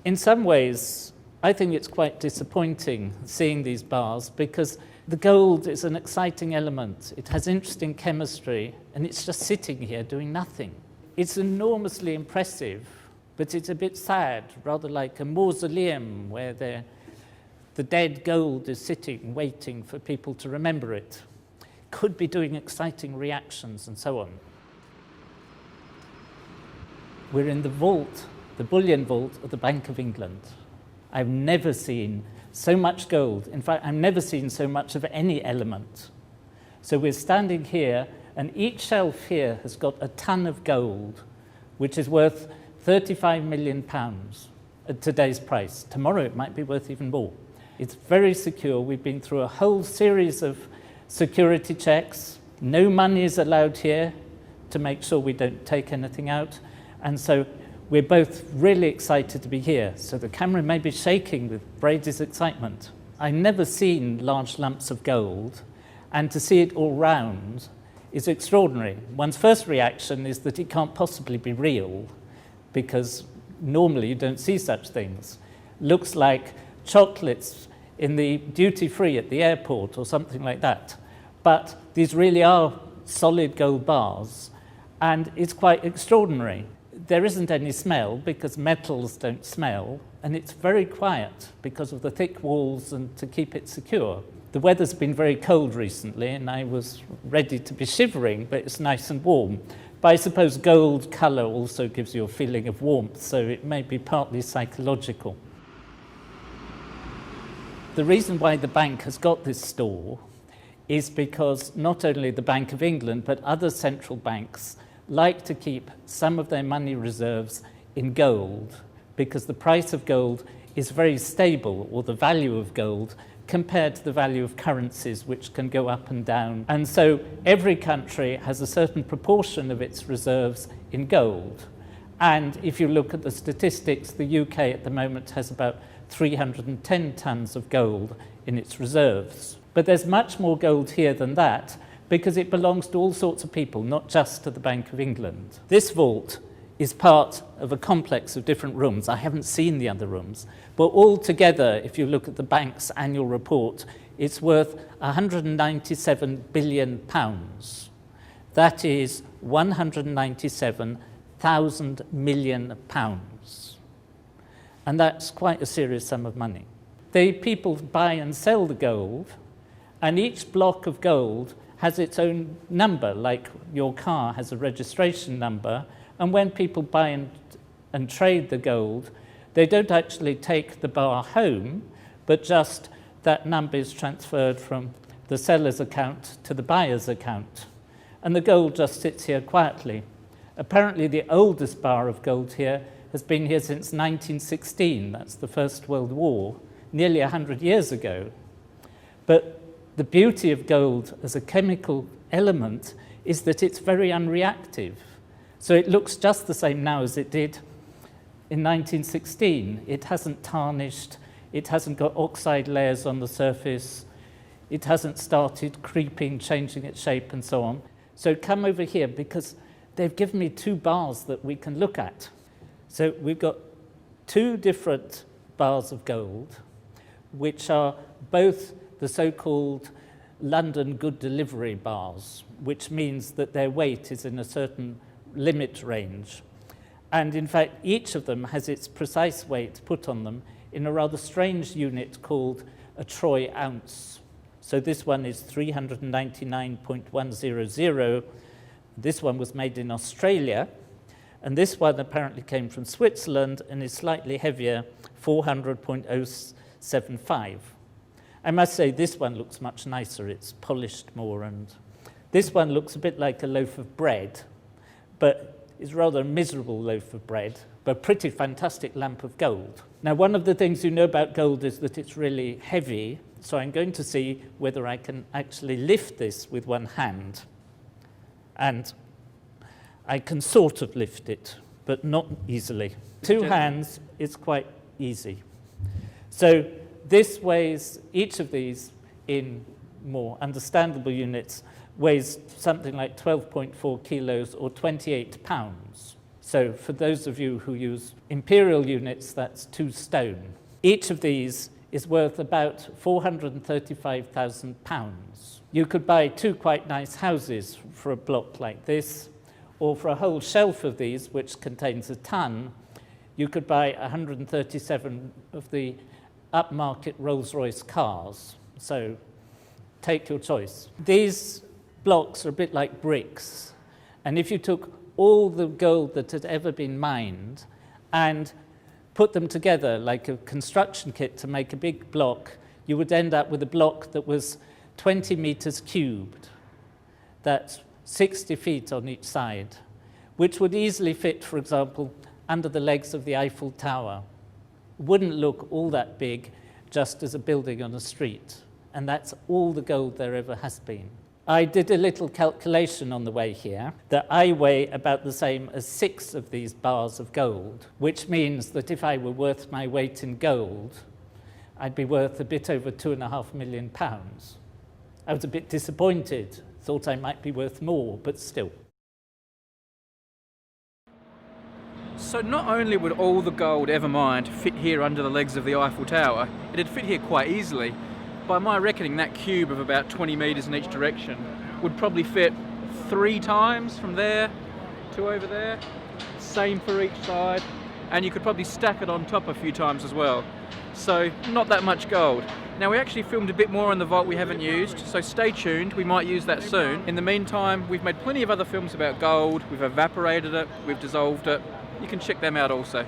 In some ways, I think it's quite disappointing seeing these bars because the gold is an exciting element. It has interesting chemistry, and it's just sitting here doing nothing. It's enormously impressive, but it's a bit sad, rather like a mausoleum where the dead gold is sitting, waiting for people to remember it. Could be doing exciting reactions and so on. We're in the vault, the bullion vault of the Bank of England. I've never seen so much gold. In fact, I've never seen so much of any element. So we're standing here, and each shelf here has got a ton of gold, which is worth £35 million at today's price. Tomorrow it might be worth even more. It's very secure. We've been through a whole series of security checks. No money is allowed here to make sure we don't take anything out. And so we're both really excited to be here. So the camera may be shaking with Brady's excitement. I've never seen large lumps of gold, and to see it all round is extraordinary. One's first reaction is that it can't possibly be real, because normally you don't see such things. Looks like chocolates in the duty-free at the airport or something like that. But these really are solid gold bars, and it's quite extraordinary. There isn't any smell because metals don't smell, and it's very quiet because of the thick walls and to keep it secure. The weather's been very cold recently, and I was ready to be shivering, but it's nice and warm. But I suppose gold colour also gives you a feeling of warmth, so it may be partly psychological. The reason why the bank has got this store is because not only the Bank of England, but other central banks like to keep some of their money reserves in gold, because the price of gold is very stable, or the value of gold, compared to the value of currencies, which can go up and down. And so every country has a certain proportion of its reserves in gold. And if you look at the statistics, the UK at the moment has about 310 tons of gold in its reserves. But there's much more gold here than that, because it belongs to all sorts of people, not just to the Bank of England. This vault is part of a complex of different rooms. I haven't seen the other rooms, but all together, if you look at the bank's annual report, it's worth £197 billion. That is £197,000 million. And that's quite a serious sum of money. The people buy and sell the gold, and each block of gold has its own number, like your car has a registration number. And when people buy and trade the gold, they don't actually take the bar home, but just that number is transferred from the seller's account to the buyer's account. And the gold just sits here quietly. Apparently the oldest bar of gold here has been here since 1916. That's the First World War, nearly 100 years ago. But the beauty of gold as a chemical element is that it's very unreactive. So it looks just the same now as it did in 1916. It hasn't tarnished, it hasn't got oxide layers on the surface, it hasn't started creeping, changing its shape and so on. So come over here, because they've given me two bars that we can look at. So we've got two different bars of gold, which are both the so-called London Good Delivery bars, which means that their weight is in a certain limit range. And in fact, each of them has its precise weight put on them in a rather strange unit called a troy ounce. So this one is 399.100. This one was made in Australia, and this one apparently came from Switzerland and is slightly heavier, 400.075. I must say this one looks much nicer. It's polished more, and this one looks a bit like a loaf of bread, but it's rather a miserable loaf of bread, but a pretty fantastic lump of gold. Now, one of the things you know about gold is that it's really heavy, so I'm going to see whether I can actually lift this with one hand. And I can sort of lift it, but not easily. Two hands, it's quite easy. So this weighs, each of these in more understandable units, weighs something like 12.4 kilos or 28 pounds. So for those of you who use imperial units, that's 2 stone. Each of these is worth about £435,000. You could buy 2 quite nice houses for a block like this, or for a whole shelf of these, which contains a ton, you could buy 137 of the upmarket Rolls-Royce cars. So take your choice. These blocks are a bit like bricks. And if you took all the gold that had ever been mined and put them together like a construction kit to make a big block, you would end up with a block that was 20 meters cubed. That's 60 feet on each side, which would easily fit, for example, under the legs of the Eiffel Tower. Wouldn't look all that big just as a building on a street. And that's all the gold there ever has been. I did a little calculation on the way here that I weigh about the same as 6 of these bars of gold, which means that if I were worth my weight in gold, I'd be worth a bit over £2.5 million. I was a bit disappointed, thought I might be worth more, but still. So not only would all the gold ever mined fit here under the legs of the Eiffel Tower, it'd fit here quite easily. By my reckoning, that cube of about 20 metres in each direction would probably fit 3 times from there to over there. Same for each side. And you could probably stack it on top a few times as well. So not that much gold. Now we actually filmed a bit more in the vault we haven't used, so stay tuned, we might use that soon. In the meantime, we've made plenty of other films about gold, we've evaporated it, we've dissolved it. You can check them out also.